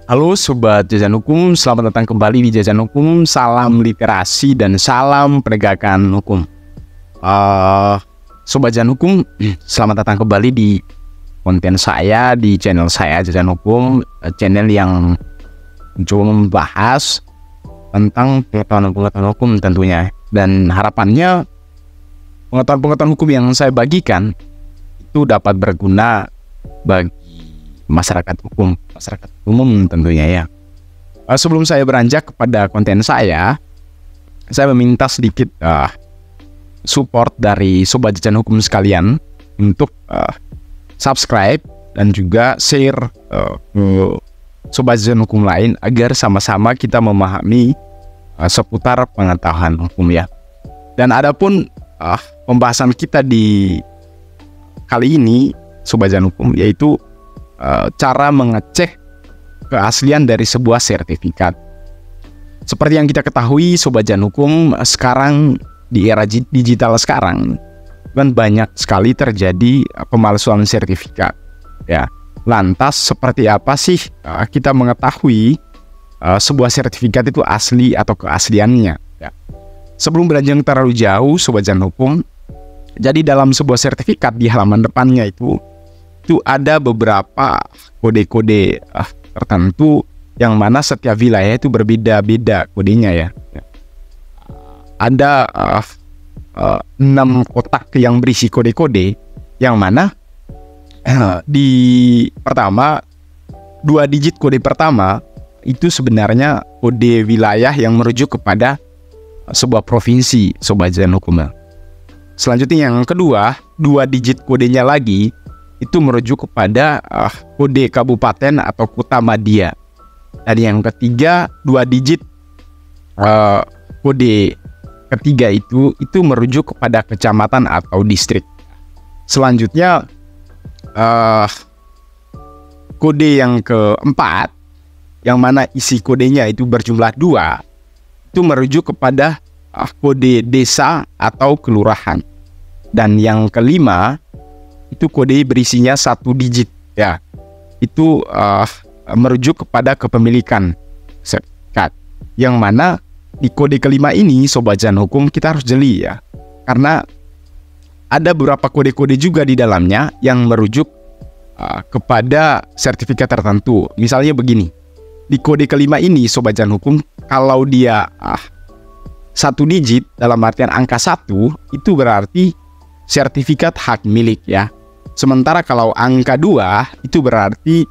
Halo Sobat Jajan Hukum, selamat datang kembali di Jajan Hukum. Salam literasi dan salam penegakan hukum. Sobat Jajan Hukum, selamat datang kembali di konten saya, di channel saya Jajan Hukum. Channel yang mencoba membahas tentang pengetahuan hukum tentunya. Dan harapannya pengetahuan hukum yang saya bagikan itu dapat berguna bagi masyarakat umum tentunya ya. Sebelum saya beranjak kepada konten saya meminta sedikit support dari Sobat Jajan Hukum sekalian untuk subscribe dan juga share ke Sobat Jajan Hukum lain agar sama-sama kita memahami seputar pengetahuan hukum ya. Dan adapun pembahasan kita di kali ini Sobat Jajan Hukum yaitu cara mengecek keaslian dari sebuah sertifikat. Seperti yang kita ketahui Sobat Jajan Hukum, sekarang di era digital sekarang kan banyak sekali terjadi pemalsuan sertifikat ya. Lantas seperti apa sih kita mengetahui sebuah sertifikat itu asli atau keasliannya ya. Sebelum beranjak terlalu jauh Sobat Jajan Hukum, jadi dalam sebuah sertifikat di halaman depannya itu ada beberapa kode-kode tertentu yang mana setiap wilayah itu berbeda-beda kodenya ya. Ada 6 kotak yang berisi kode-kode yang mana di pertama 2 digit kode pertama itu sebenarnya kode wilayah yang merujuk kepada sebuah provinsi Sobat Jajan Hukum. Selanjutnya yang kedua 2 digit kodenya lagi itu merujuk kepada kode kabupaten atau kota madya. Dan yang ketiga 2 digit kode ketiga itu merujuk kepada kecamatan atau distrik. Selanjutnya kode yang keempat yang mana isi kodenya itu berjumlah 2 itu merujuk kepada kode desa atau kelurahan. Dan yang kelima itu kode berisinya 1 digit ya. Itu merujuk kepada kepemilikan sertifikat. Yang mana di kode kelima ini Sobat Jajan Hukum kita harus jeli ya. Karena ada beberapa kode-kode juga di dalamnya yang merujuk kepada sertifikat tertentu. Misalnya begini. Di kode kelima ini Sobat Jajan Hukum, kalau dia 1 digit dalam artian angka 1 itu berarti sertifikat hak milik ya. Sementara kalau angka 2 itu berarti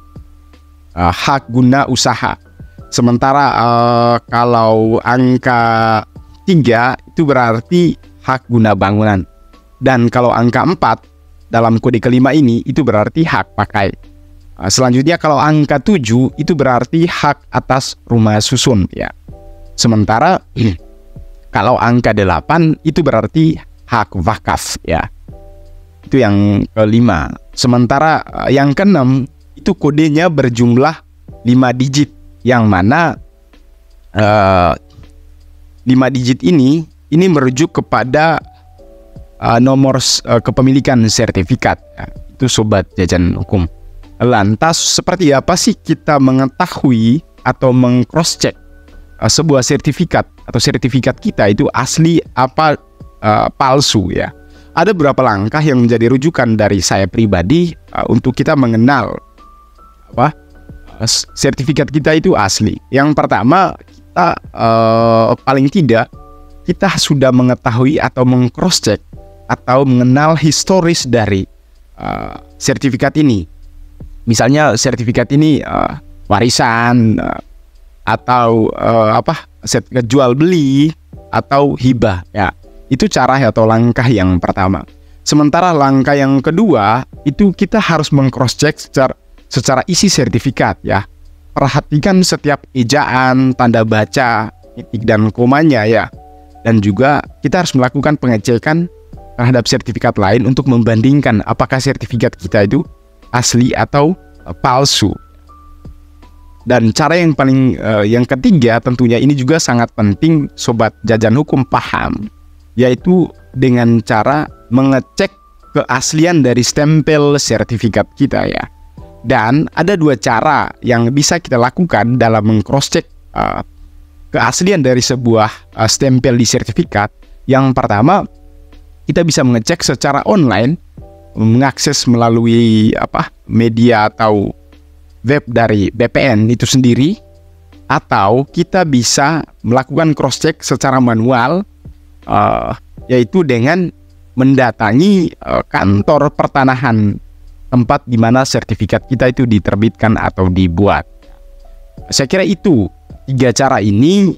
hak guna usaha. Sementara kalau angka 3 itu berarti hak guna bangunan. Dan kalau angka 4 dalam kode kelima ini itu berarti hak pakai. Selanjutnya kalau angka 7 itu berarti hak atas rumah susun ya. Sementara kalau angka 8 itu berarti hak wakaf ya. Itu yang kelima. Sementara yang keenam itu kodenya berjumlah 5 digit yang mana 5 digit ini merujuk kepada nomor kepemilikan sertifikat ya. Itu Sobat Jajan Hukum. Lantas seperti apa sih kita mengetahui atau meng-cross check sebuah sertifikat atau sertifikat kita itu asli apa palsu ya. Ada beberapa langkah yang menjadi rujukan dari saya pribadi untuk kita mengenal sertifikat kita itu asli. Yang pertama kita paling tidak kita sudah mengetahui atau meng-cross check atau mengenal historis dari sertifikat ini. Misalnya sertifikat ini warisan atau sertifikat jual beli atau hibah ya. Itu cara atau langkah yang pertama. Sementara langkah yang kedua itu kita harus meng-cross check secara isi sertifikat ya. Perhatikan setiap ejaan, tanda baca, titik dan komanya ya. Dan juga kita harus melakukan pengecekan terhadap sertifikat lain untuk membandingkan apakah sertifikat kita itu asli atau palsu. Dan cara yang yang ketiga tentunya ini juga sangat penting Sobat Jajan Hukum paham, yaitu dengan cara mengecek keaslian dari stempel sertifikat kita ya. Dan ada dua cara yang bisa kita lakukan dalam meng-cross-check keaslian dari sebuah stempel di sertifikat. Yang pertama, kita bisa mengecek secara online, mengakses melalui media atau web dari BPN itu sendiri, atau kita bisa melakukan cross-check secara manual, yaitu dengan mendatangi kantor pertanahan tempat di mana sertifikat kita itu diterbitkan atau dibuat. Saya kira itu 3 cara ini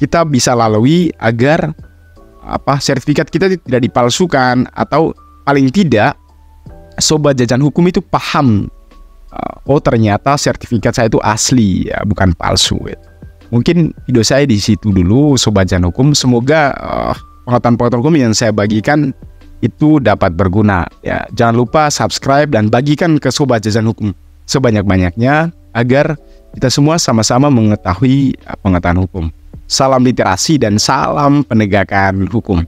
kita bisa lalui agar sertifikat kita tidak dipalsukan, atau paling tidak sobat jajan hukum itu paham, oh ternyata sertifikat saya itu asli ya, bukan palsu. Mungkin video saya di situ dulu, sobat jajan hukum. Semoga pengetahuan hukum yang saya bagikan itu dapat berguna ya. Jangan lupa subscribe dan bagikan ke sobat jajan hukum sebanyak-banyaknya agar kita semua sama-sama mengetahui pengetahuan hukum. Salam literasi dan salam penegakan hukum.